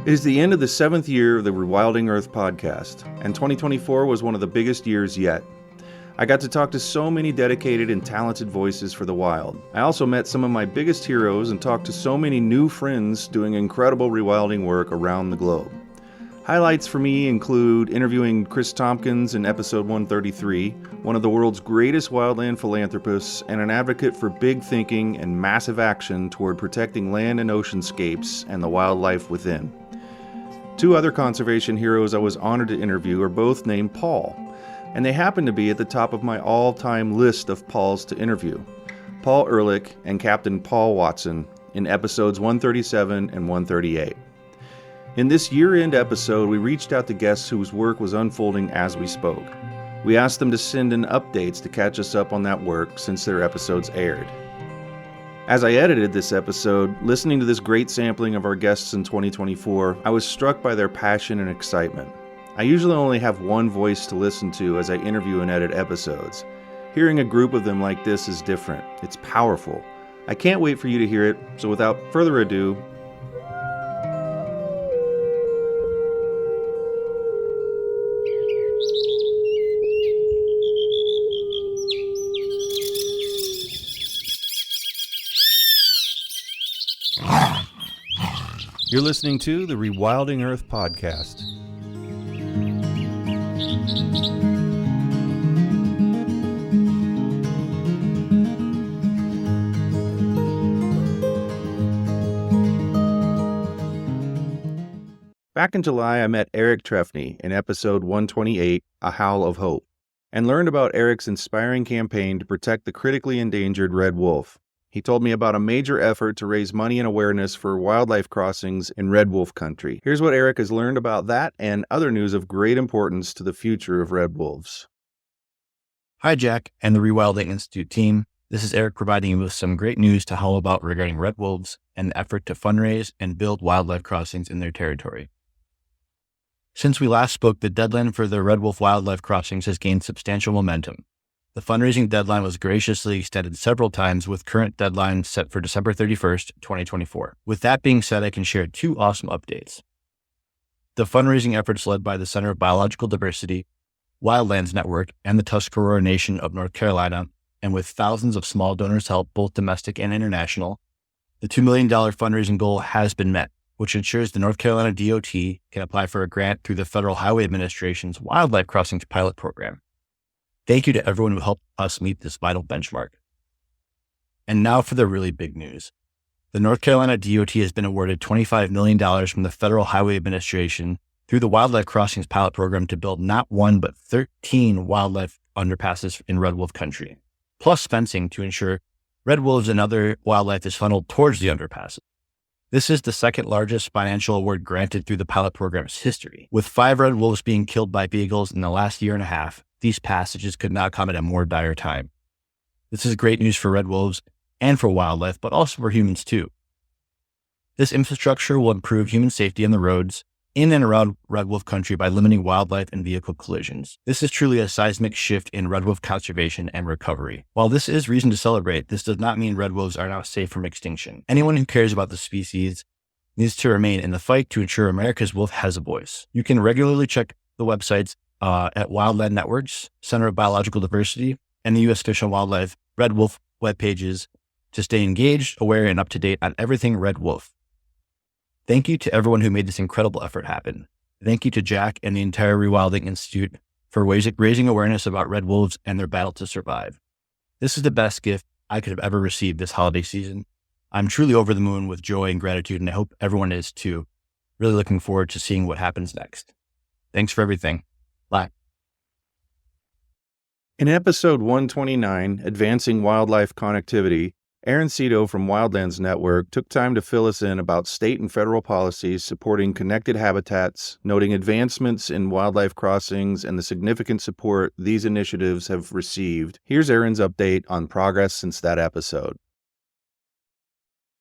It is the end of the 7th year of the Rewilding Earth podcast, and 2024 was one of the biggest years yet. I got to talk to so many dedicated and talented voices for the wild. I also met some of my biggest heroes and talked to so many new friends doing incredible rewilding work around the globe. Highlights for me include interviewing Chris Tompkins in episode 133, one of the world's greatest wildland philanthropists and an advocate for big thinking and massive action toward protecting land and oceanscapes and the wildlife within. Two other conservation heroes I was honored to interview are both named Paul, and they happen to be at the top of my all-time list of Pauls to interview. Paul Ehrlich and Captain Paul Watson in episodes 137 and 138. In this year-end episode, we reached out to guests whose work was unfolding as we spoke. We asked them to send in updates to catch us up on that work since their episodes aired. As I edited this episode, listening to this great sampling of our guests in 2024, I was struck by their passion and excitement. I usually only have one voice to listen to as I interview and edit episodes. Hearing a group of them like this is different. It's powerful. I can't wait for you to hear it, so without further ado, you're listening to the Rewilding Earth podcast. Back in July, I met Eric Trefny in episode 128, A Howl of Hope, and learned about Eric's inspiring campaign to protect the critically endangered red wolf. He told me about a major effort to raise money and awareness for wildlife crossings in red wolf country. Here's what Eric has learned about that and other news of great importance to the future of red wolves. Hi, Jack and the Rewilding Institute team. This is Eric providing you with some great news to howl about regarding red wolves and the effort to fundraise and build wildlife crossings in their territory. Since we last spoke, the deadline for the red wolf wildlife crossings has gained substantial momentum. The fundraising deadline was graciously extended several times, with current deadline set for December 31st, 2024. With that being said, I can share two awesome updates. The fundraising efforts led by the Center of Biological Diversity, Wildlands Network, and the Tuscarora Nation of North Carolina, and with thousands of small donors' help, both domestic and international, the $2 million fundraising goal has been met, which ensures the North Carolina DOT can apply for a grant through the Federal Highway Administration's Wildlife Crossings Pilot Program. Thank you to everyone who helped us meet this vital benchmark. And now for the really big news. The North Carolina DOT has been awarded $25 million from the Federal Highway Administration through the Wildlife Crossings Pilot Program to build not one, but 13 wildlife underpasses in red wolf country, plus fencing to ensure red wolves and other wildlife is funneled towards the underpasses. This is the second largest financial award granted through the pilot program's history. With 5 red wolves being killed by vehicles in the last year and a half, these passages could not come at a more dire time. This is great news for red wolves and for wildlife, but also for humans too. This infrastructure will improve human safety on the roads in and around red wolf country by limiting wildlife and vehicle collisions. This is truly a seismic shift in red wolf conservation and recovery. While this is reason to celebrate, this does not mean red wolves are now safe from extinction. Anyone who cares about the species needs to remain in the fight to ensure America's wolf has a voice. You can regularly check the websites at Wildland Networks, Center of Biological Diversity, and the U.S. Fish and Wildlife Red Wolf web pages to stay engaged, aware, and up to date on everything red wolf. Thank you to everyone who made this incredible effort happen. Thank you to Jack and the entire Rewilding Institute for raising awareness about red wolves and their battle to survive. This is the best gift I could have ever received this holiday season. I'm truly over the moon with joy and gratitude, and I hope everyone is too. Really looking forward to seeing what happens next. Thanks for everything. Bye. In episode 129, Advancing Wildlife Connectivity, Aaron Cito from Wildlands Network took time to fill us in about state and federal policies supporting connected habitats, noting advancements in wildlife crossings and the significant support these initiatives have received. Here's Aaron's update on progress since that episode.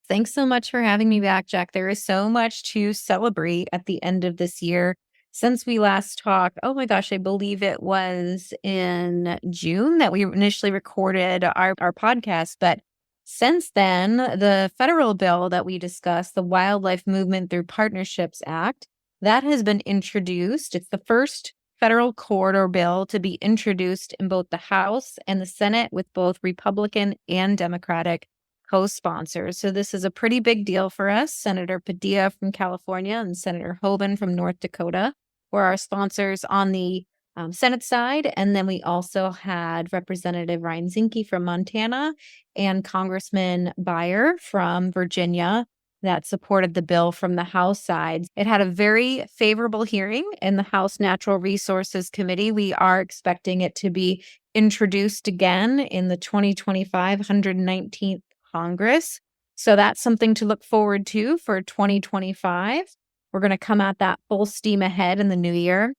Thanks so much for having me back, Jack. There is so much to celebrate at the end of this year. Since we last talked, oh my gosh, I believe it was in June that we initially recorded our podcast, but Since then, the federal bill that we discussed, the Wildlife Movement Through Partnerships Act, that has been introduced. It's the first federal corridor bill to be introduced in both the House and the Senate with both Republican and Democratic co-sponsors. So this is a pretty big deal for us. Senator Padilla from California and Senator Hoeven from North Dakota were our sponsors on the Senate side. And then we also had Representative Ryan Zinke from Montana and Congressman Beyer from Virginia that supported the bill from the House side. It had a very favorable hearing in the House Natural Resources Committee. We are expecting it to be introduced again in the 2025 119th Congress. So that's something to look forward to for 2025. We're going to come at that full steam ahead in the new year.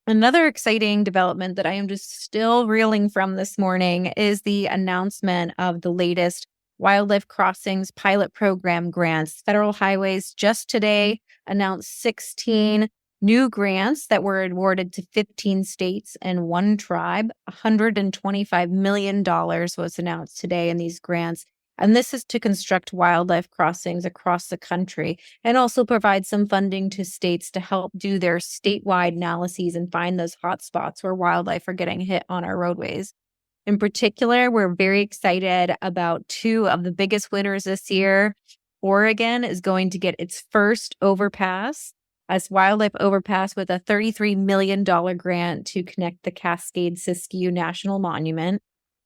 Another exciting development that I am just still reeling from this morning is the announcement of the latest Wildlife Crossings pilot program grants. Federal Highways just today announced 16 new grants that were awarded to 15 states and one tribe. $125 million was announced today in these grants. And this is to construct wildlife crossings across the country and also provide some funding to states to help do their statewide analyses and find those hotspots where wildlife are getting hit on our roadways. In particular, we're very excited about two of the biggest winners this year. Oregon is going to get its first overpass as wildlife overpass with a $33 million grant to connect the Cascade-Siskiyou National Monument.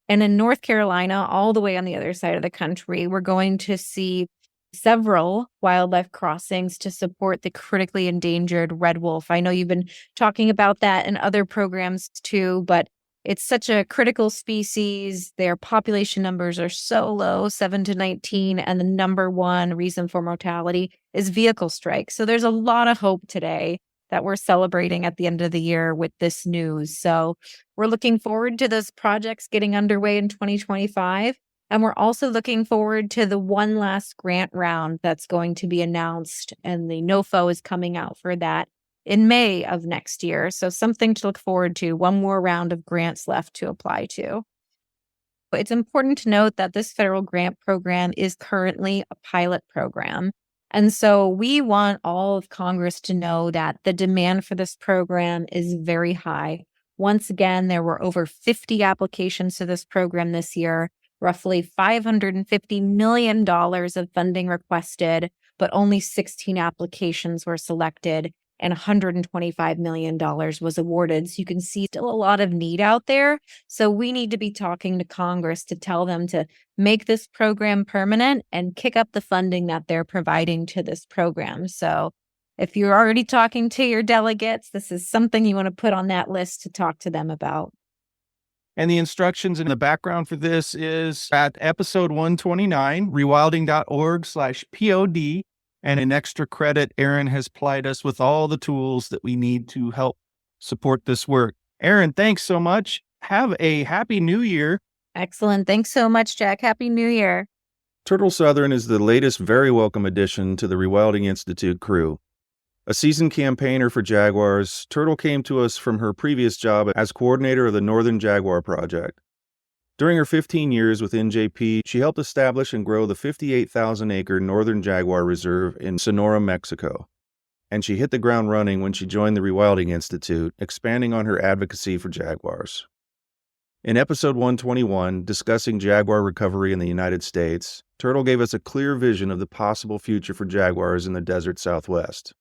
And in North Carolina, all the way on the other side of the country, we're going to see several wildlife crossings to support the critically endangered red wolf. I know you've been talking about that in other programs too, but it's such a critical species. Their population numbers are so low, 7 to 19, and the number one reason for mortality is vehicle strikes. So there's a lot of hope today that we're celebrating at the end of the year with this news. So we're looking forward to those projects getting underway in 2025. And we're also looking forward to the one last grant round that's going to be announced. And the NOFO is coming out for that in May of next year. So something to look forward to, one more round of grants left to apply to. But it's important to note that this federal grant program is currently a pilot program. And so we want all of Congress to know that the demand for this program is very high. Once again, there were over 50 applications to this program this year, roughly $550 million of funding requested, but only 16 applications were selected and $125 million was awarded. So you can see still a lot of need out there. So we need to be talking to Congress to tell them to make this program permanent and kick up the funding that they're providing to this program. So if you're already talking to your delegates, this is something you want to put on that list to talk to them about. And the instructions in the background for this is at episode 129, rewilding.org/POD. And in extra credit, Erin has supplied us with all the tools that we need to help support this work. Erin, thanks so much. Have a happy new year. Excellent. Thanks so much, Jack. Happy New Year. Turtle Southern is the latest very welcome addition to the Rewilding Institute crew. A seasoned campaigner for Jaguars, Turtle came to us from her previous job as coordinator of the Northern Jaguar Project. During her 15 years with NJP, she helped establish and grow the 58,000-acre Northern Jaguar Reserve in Sonora, Mexico. And she hit the ground running when she joined the Rewilding Institute, expanding on her advocacy for jaguars. In episode 121, discussing jaguar recovery in the United States, Turtle gave us a clear vision of the possible future for jaguars in the desert Southwest.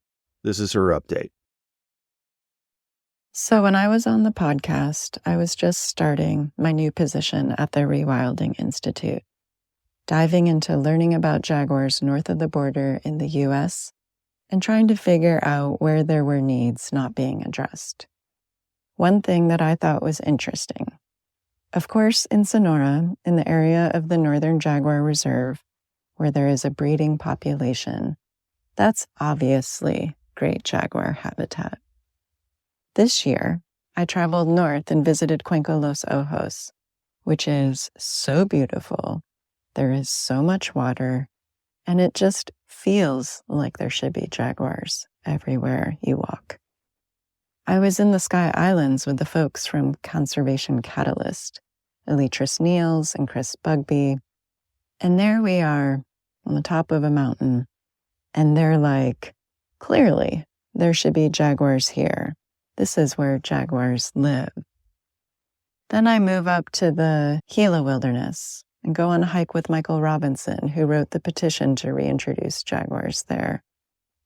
This is her update. So when I was on the podcast, I was just starting my new position at the Rewilding Institute, diving into learning about jaguars north of the border in the U.S. and trying to figure out where there were needs not being addressed. One thing that I thought was interesting. Of course, in Sonora, in the area of the Northern Jaguar Reserve, where there is a breeding population, that's obviously great jaguar habitat. This year, I traveled north and visited Cuenca Los Ojos, which is so beautiful. There is so much water, and it just feels like there should be jaguars everywhere you walk. I was in the Sky Islands with the folks from Conservation Catalyst, Elitris Niels and Chris Bugby, And there we are on the top of a mountain. And they're like, clearly, there should be jaguars here. This is where jaguars live. Then I move up to the Gila Wilderness and go on a hike with Michael Robinson, who wrote the petition to reintroduce jaguars there.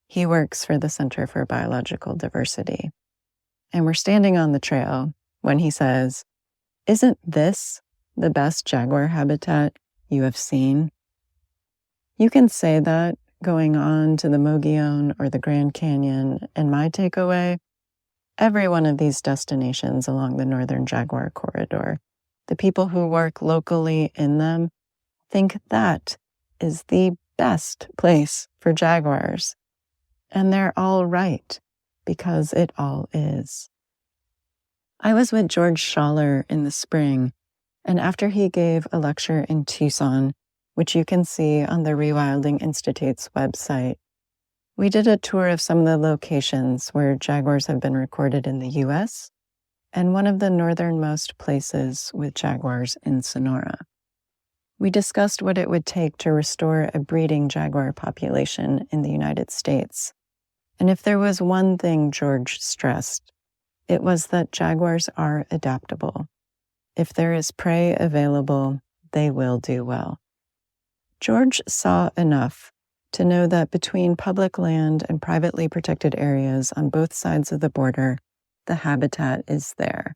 He works for the Center for Biological Diversity. And we're standing on the trail when he says, "Isn't this the best jaguar habitat you have seen?" You can say that going on to the Mogollon or the Grand Canyon, and my takeaway, every one of these destinations along the Northern Jaguar Corridor, the people who work locally in them think that is the best place for jaguars. And they're all right, because it all is. I was with George Schaller in the spring, and after he gave a lecture in Tucson, which you can see on the Rewilding Institute's website, we did a tour of some of the locations where jaguars have been recorded in the U.S. and one of the northernmost places with jaguars in Sonora. We discussed what it would take to restore a breeding jaguar population in the United States. And if there was one thing George stressed, it was that jaguars are adaptable. If there is prey available, they will do well. George saw enough to know that between public land and privately protected areas on both sides of the border, the habitat is there.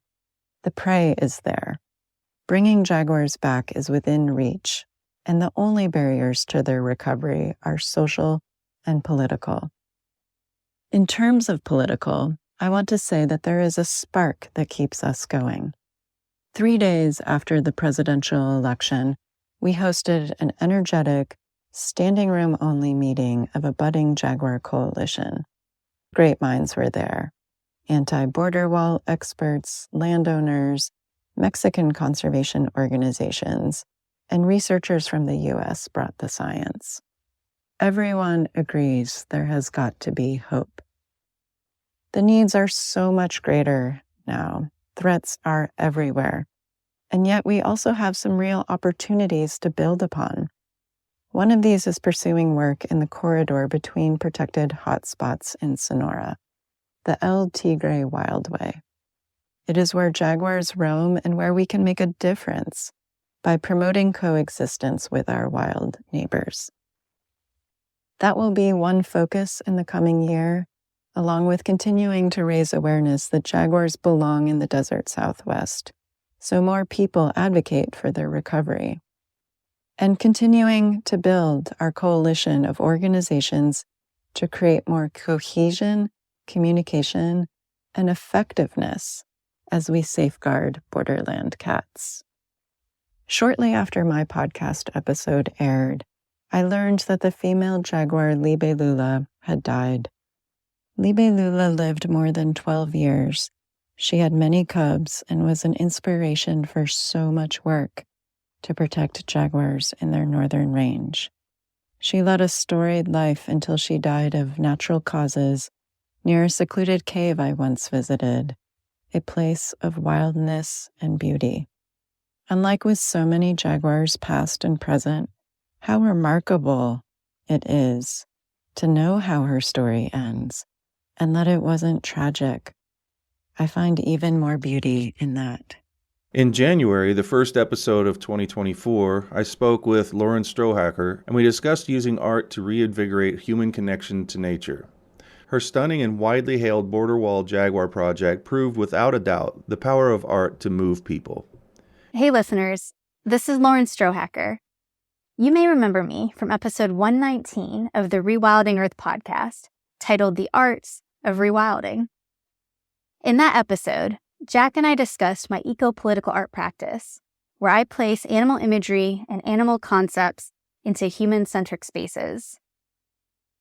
The prey is there. Bringing jaguars back is within reach, and the only barriers to their recovery are social and political. In terms of political, I want to say that there is a spark that keeps us going. 3 days after the presidential election, we hosted an energetic, standing room only meeting of a budding jaguar coalition. Great minds were there. Anti-border wall experts, landowners, Mexican conservation organizations, and researchers from the U.S. brought the science. Everyone agrees there has got to be hope. The needs are so much greater now. Threats are everywhere. And yet we also have some real opportunities to build upon. One of these is pursuing work in the corridor between protected hotspots in Sonora, the El Tigre Wildway. It is where jaguars roam and where we can make a difference by promoting coexistence with our wild neighbors. That will be one focus in the coming year, along with continuing to raise awareness that jaguars belong in the desert Southwest, so more people advocate for their recovery. And continuing to build our coalition of organizations to create more cohesion, communication, and effectiveness as we safeguard borderland cats. Shortly after my podcast episode aired, I learned that the female jaguar Libelula had died. Libelula lived more than 12 years. She had many cubs and was an inspiration for so much work to protect jaguars in their northern range. She led a storied life until she died of natural causes near a secluded cave I once visited, a place of wildness and beauty. Unlike with so many jaguars past and present, how remarkable it is to know how her story ends and that it wasn't tragic. I find even more beauty in that. In January, the first episode of 2024, I spoke with Lauren Strohacker, and we discussed using art to reinvigorate human connection to nature. Her stunning and widely hailed Border Wall Jaguar project proved without a doubt the power of art to move people. Hey listeners, this is Lauren Strohacker. You may remember me from episode 119 of the Rewilding Earth podcast, titled The Arts of Rewilding. In that episode, Jack and I discussed my eco-political art practice, where I place animal imagery and animal concepts into human-centric spaces.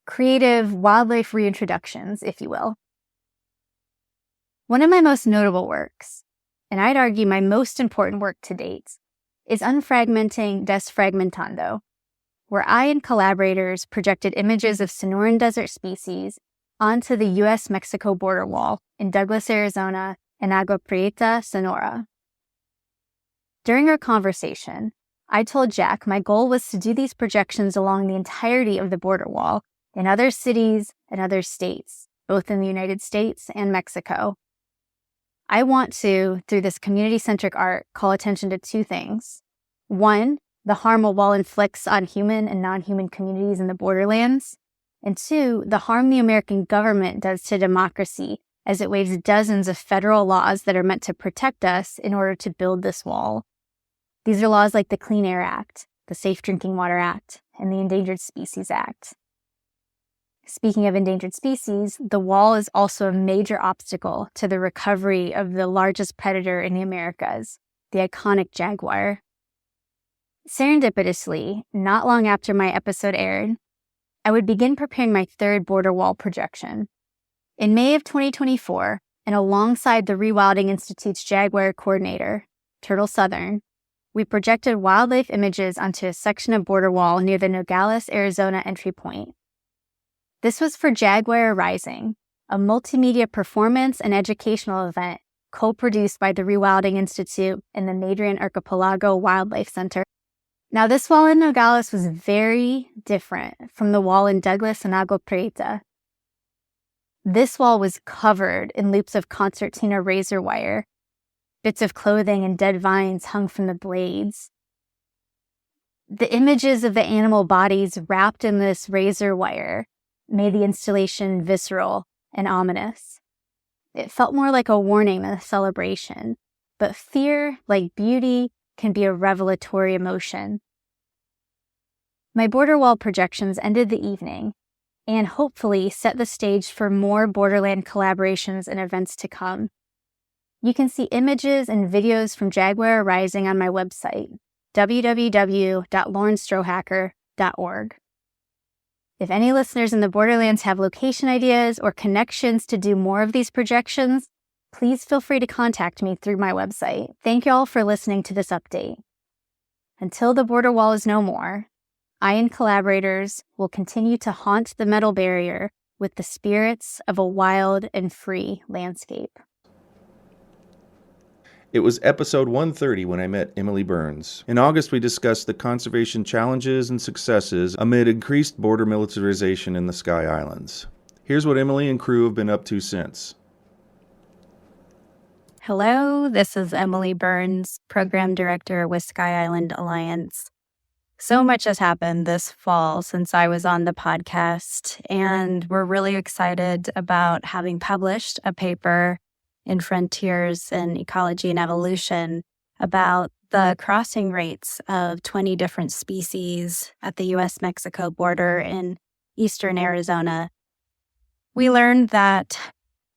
Creative wildlife reintroductions, if you will. One of my most notable works, and I'd argue my most important work to date, is Unfragmenting Desfragmentando, where I and collaborators projected images of Sonoran desert species onto the U.S.-Mexico border wall in Douglas, Arizona, and Agua Prieta, Sonora. During our conversation, I told Jack my goal was to do these projections along the entirety of the border wall in other cities and other states, both in the United States and Mexico. I want to, through this community-centric art, call attention to two things. One, the harm a wall inflicts on human and non-human communities in the borderlands. And two, the harm the American government does to democracy as it waves dozens of federal laws that are meant to protect us in order to build this wall. These are laws like the Clean Air Act, the Safe Drinking Water Act, and the Endangered Species Act. Speaking of endangered species, the wall is also a major obstacle to the recovery of the largest predator in the Americas, the iconic jaguar. Serendipitously, not long after my episode aired, I would begin preparing my third border wall projection. In May of 2024, and alongside the Rewilding Institute's Jaguar coordinator, Turtle Southern, we projected wildlife images onto a section of border wall near the Nogales, Arizona entry point. This was for Jaguar Rising, a multimedia performance and educational event co-produced by the Rewilding Institute and the Madrian Archipelago Wildlife Center. Now, this wall in Nogales was very different from the wall in Douglas and Agua Prieta. This wall was covered in loops of concertina razor wire. Bits of clothing and dead vines hung from the blades. The images of the animal bodies wrapped in this razor wire made the installation visceral and ominous. It felt more like a warning than a celebration, but fear, like beauty, can be a revelatory emotion. My border wall projections ended the evening and hopefully set the stage for more borderland collaborations and events to come. You can see images and videos from Jaguar Rising on my website, www.laurenstrohacker.org. If any listeners in the borderlands have location ideas or connections to do more of these projections, please feel free to contact me through my website. Thank you all for listening to this update. Until the border wall is no more, I and collaborators will continue to haunt the metal barrier with the spirits of a wild and free landscape. It was episode 130 when I met Emily Burns. In August, we discussed the conservation challenges and successes amid increased border militarization in the Sky Islands. Here's what Emily and crew have been up to since. Hello, this is Emily Burns, Program Director with Sky Island Alliance. So much has happened this fall since I was on the podcast, and we're really excited about having published a paper in Frontiers in Ecology and Evolution about the crossing rates of 20 different species at the U.S.-Mexico border in eastern Arizona. We learned that,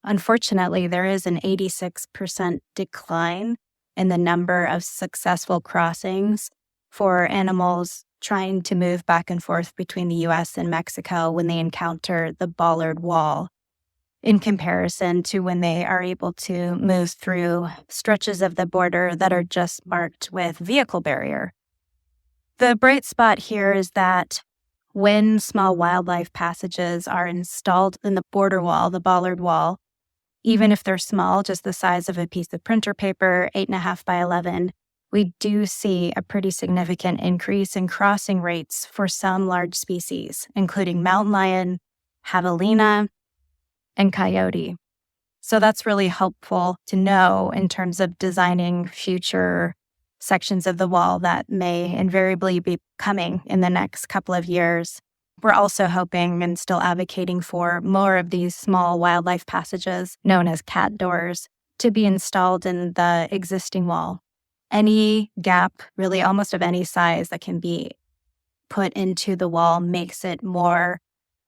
unfortunately, there is an 86% decline in the number of successful crossings for animals trying to move back and forth between the U.S. and Mexico when they encounter the bollard wall, in comparison to when they are able to move through stretches of the border that are just marked with vehicle barrier. The bright spot here is that when small wildlife passages are installed in the border wall, the bollard wall, even if they're small, just the size of a piece of printer paper, 8.5 by 11, we do see a pretty significant increase in crossing rates for some large species, including mountain lion, javelina, and coyote. So that's really helpful to know in terms of designing future sections of the wall that may invariably be coming in the next couple of years. We're also hoping and still advocating for more of these small wildlife passages, known as cat doors, to be installed in the existing wall. Any gap, really almost of any size, that can be put into the wall makes it more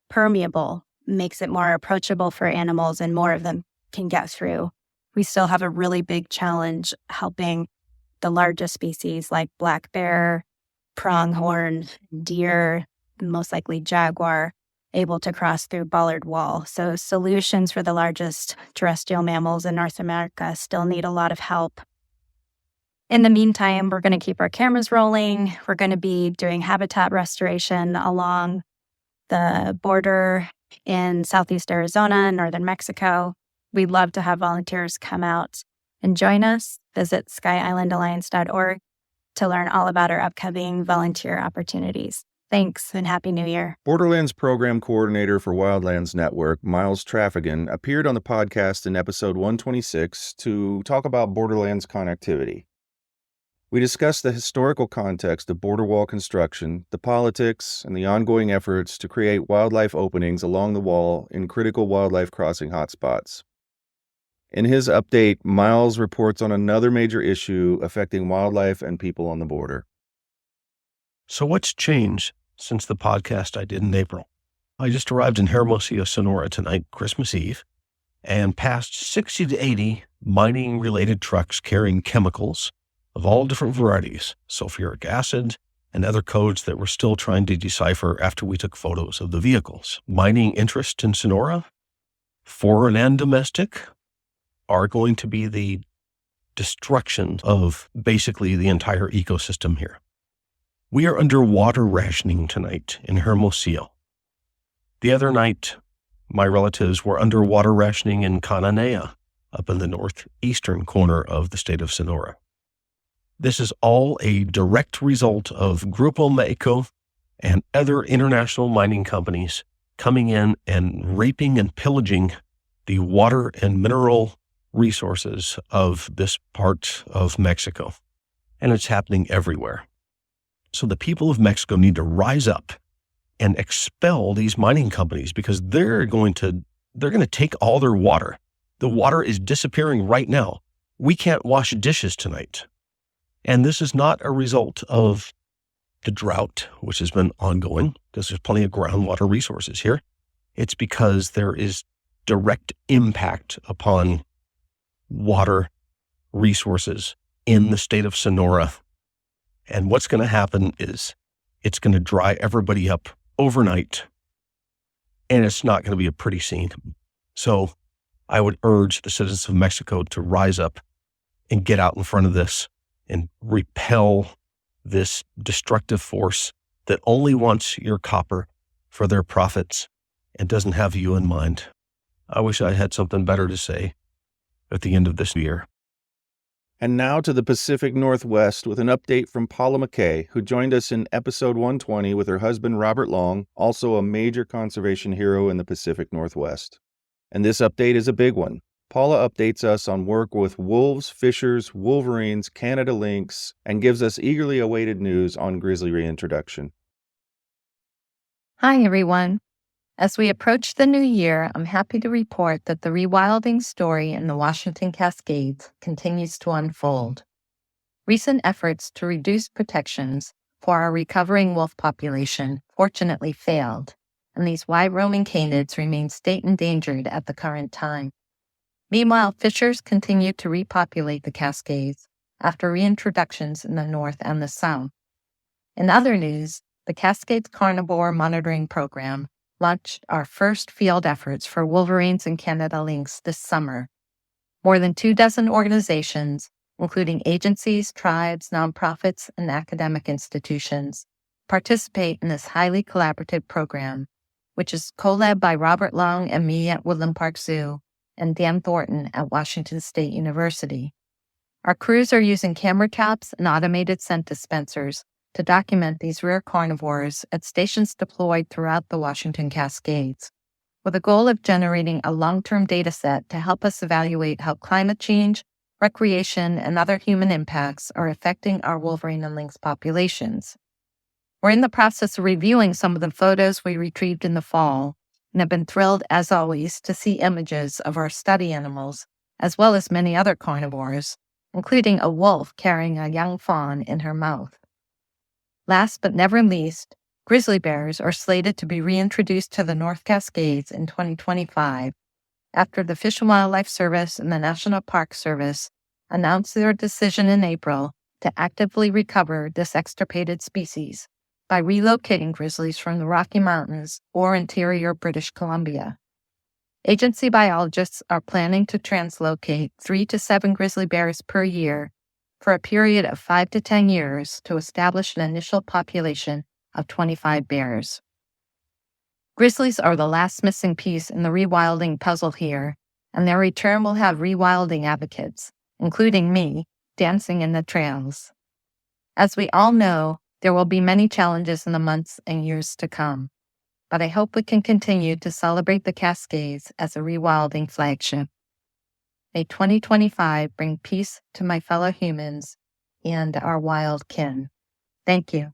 permeable, makes it more approachable for animals, and more of them can get through. We still have a really big challenge helping the largest species like black bear, pronghorn, deer, most likely jaguar, able to cross through bollard wall. So solutions for the largest terrestrial mammals in North America still need a lot of help. In the meantime, we're going to keep our cameras rolling. We're going to be doing habitat restoration along the border in southeast Arizona and northern Mexico. We'd love to have volunteers come out and join us. Visit skyislandalliance.org to learn all about our upcoming volunteer opportunities. Thanks and Happy New Year. Borderlands Program Coordinator for Wildlands Network, Miles Traffigan, appeared on the podcast in episode 126 to talk about Borderlands connectivity. We discussed the historical context of border wall construction, the politics, and the ongoing efforts to create wildlife openings along the wall in critical wildlife crossing hotspots. In his update, Miles reports on another major issue affecting wildlife and people on the border. So what's changed since the podcast I did in April? I just arrived in Hermosillo, Sonora tonight, Christmas Eve, and passed 60 to 80 mining-related trucks carrying chemicals of all different varieties, sulfuric acid, and other codes that we're still trying to decipher after we took photos of the vehicles. Mining interest in Sonora, foreign and domestic, are going to be the destruction of basically the entire ecosystem here. We are under water rationing tonight in Hermosillo. The other night, my relatives were under water rationing in Cananea, up in the northeastern corner of the state of Sonora. This is all a direct result of Grupo México and other international mining companies coming in and raping and pillaging the water and mineral resources of this part of Mexico. And it's happening everywhere. So the people of Mexico need to rise up and expel these mining companies because they're going to take all their water. The water is disappearing right now. We can't wash dishes tonight. And this is not a result of the drought, which has been ongoing, because there's plenty of groundwater resources here. It's because there is direct impact upon water resources in the state of Sonora. And what's going to happen is it's going to dry everybody up overnight, and it's not going to be a pretty scene. So I would urge the citizens of Mexico to rise up and get out in front of this and repel this destructive force that only wants your copper for their profits and doesn't have you in mind. I wish I had something better to say at the end of this year. And now to the Pacific Northwest with an update from Paula McKay, who joined us in episode 120 with her husband Robert Long, also a major conservation hero in the Pacific Northwest. And this update is a big one. Paula updates us on work with wolves, fishers, wolverines, Canada lynx, and gives us eagerly awaited news on grizzly reintroduction. Hi, everyone. As we approach the new year, I'm happy to report that the rewilding story in the Washington Cascades continues to unfold. Recent efforts to reduce protections for our recovering wolf population fortunately failed, and these wide-roaming canids remain state endangered at the current time. Meanwhile, fishers continue to repopulate the Cascades after reintroductions in the north and the south. In other news, the Cascades Carnivore Monitoring Program launched our first field efforts for wolverines and Canada lynx this summer. More than 24 organizations, including agencies, tribes, nonprofits, and academic institutions, participate in this highly collaborative program, which is co-led by Robert Long and me at Woodland Park Zoo and Dan Thornton at Washington State University. Our crews are using camera traps and automated scent dispensers to document these rare carnivores at stations deployed throughout the Washington Cascades, with a goal of generating a long-term data set to help us evaluate how climate change, recreation, and other human impacts are affecting our wolverine and lynx populations. We're in the process of reviewing some of the photos we retrieved in the fall, and have been thrilled, as always, to see images of our study animals, as well as many other carnivores, including a wolf carrying a young fawn in her mouth. Last but never least, grizzly bears are slated to be reintroduced to the North Cascades in 2025, after the Fish and Wildlife Service and the National Park Service announced their decision in April to actively recover this extirpated species by relocating grizzlies from the Rocky Mountains or interior British Columbia. Agency biologists are planning to translocate 3 to 7 grizzly bears per year for a period of 5 to 10 years to establish an initial population of 25 bears. Grizzlies are the last missing piece in the rewilding puzzle here, and their return will have rewilding advocates, including me, dancing in the trails. As we all know, there will be many challenges in the months and years to come, but I hope we can continue to celebrate the Cascades as a rewilding flagship. May 2025 bring peace to my fellow humans and our wild kin. Thank you.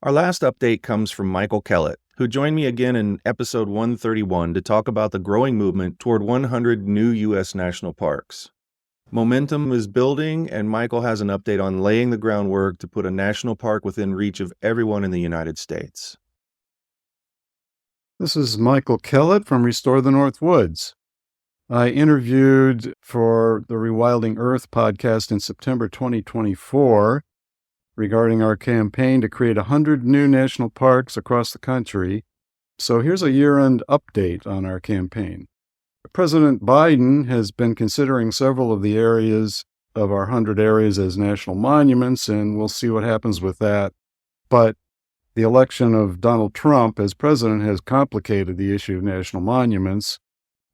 Our last update comes from Michael Kellett, who joined me again in episode 131 to talk about the growing movement toward 100 new U.S. national parks. Momentum is building, and Michael has an update on laying the groundwork to put a national park within reach of everyone in the United States. This is Michael Kellett from Restore the North Woods. I interviewed for the Rewilding Earth podcast in September 2024 regarding our campaign to create 100 new national parks across the country. So here's a year-end update on our campaign. President Biden has been considering several of the areas of our 100 areas as national monuments, and we'll see what happens with that. But the election of Donald Trump as president has complicated the issue of national monuments.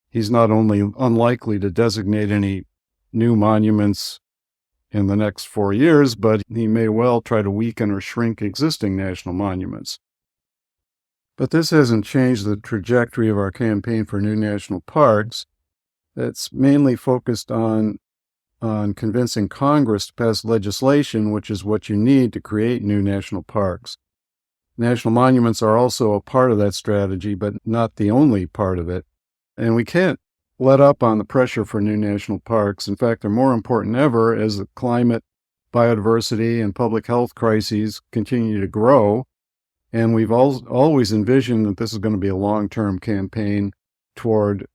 He's not only unlikely to designate any new monuments in the next 4 years, but he may well try to weaken or shrink existing national monuments. But this hasn't changed the trajectory of our campaign for new national parks. It's mainly focused on convincing Congress to pass legislation, which is what you need to create new national parks. National monuments are also a part of that strategy, but not the only part of it. And we can't let up on the pressure for new national parks. In fact, they're more important than ever as the climate, biodiversity, and public health crises continue to grow. And we've always envisioned that this is going to be a long-term campaign toward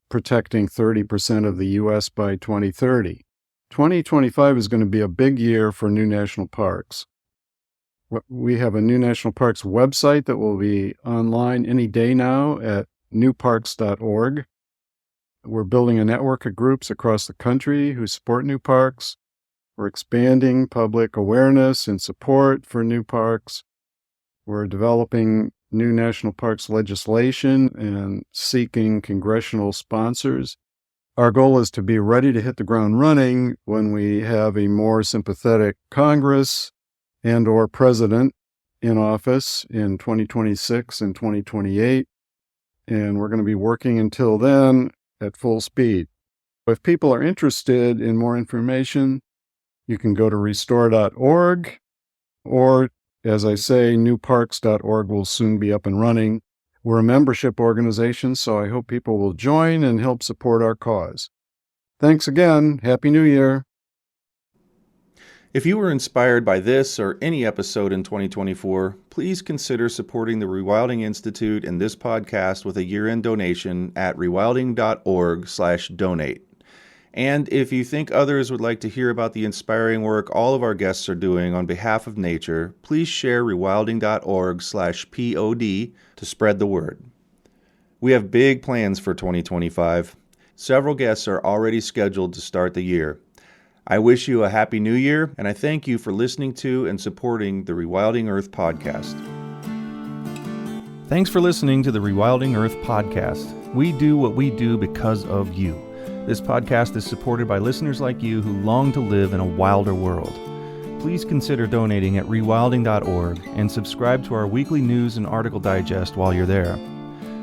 protecting 30% of the U.S. by 2030. 2025 is going to be a big year for new national parks. We have a new national parks website that will be online any day now at newparks.org. We're building a network of groups across the country who support new parks. We're expanding public awareness and support for new parks. We're developing new national parks legislation and seeking congressional sponsors. Our goal is to be ready to hit the ground running when we have a more sympathetic Congress and/or president in office in 2026 and 2028. And we're going to be working until then at full speed. If people are interested in more information, you can go to restore.org, or, as I say, newparks.org will soon be up and running. We're a membership organization, so I hope people will join and help support our cause. Thanks again. Happy New Year. If you were inspired by this or any episode in 2024, please consider supporting the Rewilding Institute and this podcast with a year-end donation at rewilding.org/donate. And if you think others would like to hear about the inspiring work all of our guests are doing on behalf of nature, please share rewilding.org/pod to spread the word. We have big plans for 2025. Several guests are already scheduled to start the year. I wish you a happy new year, and I thank you for listening to and supporting the Rewilding Earth podcast. Thanks for listening to the Rewilding Earth podcast. We do what we do because of you. This podcast is supported by listeners like you who long to live in a wilder world. Please consider donating at rewilding.org and subscribe to our weekly news and article digest while you're there.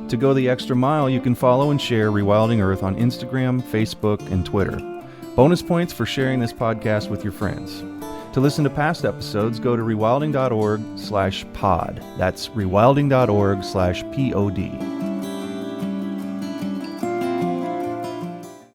To go the extra mile, you can follow and share Rewilding Earth on Instagram, Facebook, and Twitter. Bonus points for sharing this podcast with your friends. To listen to past episodes, go to rewilding.org/pod. That's rewilding.org/pod.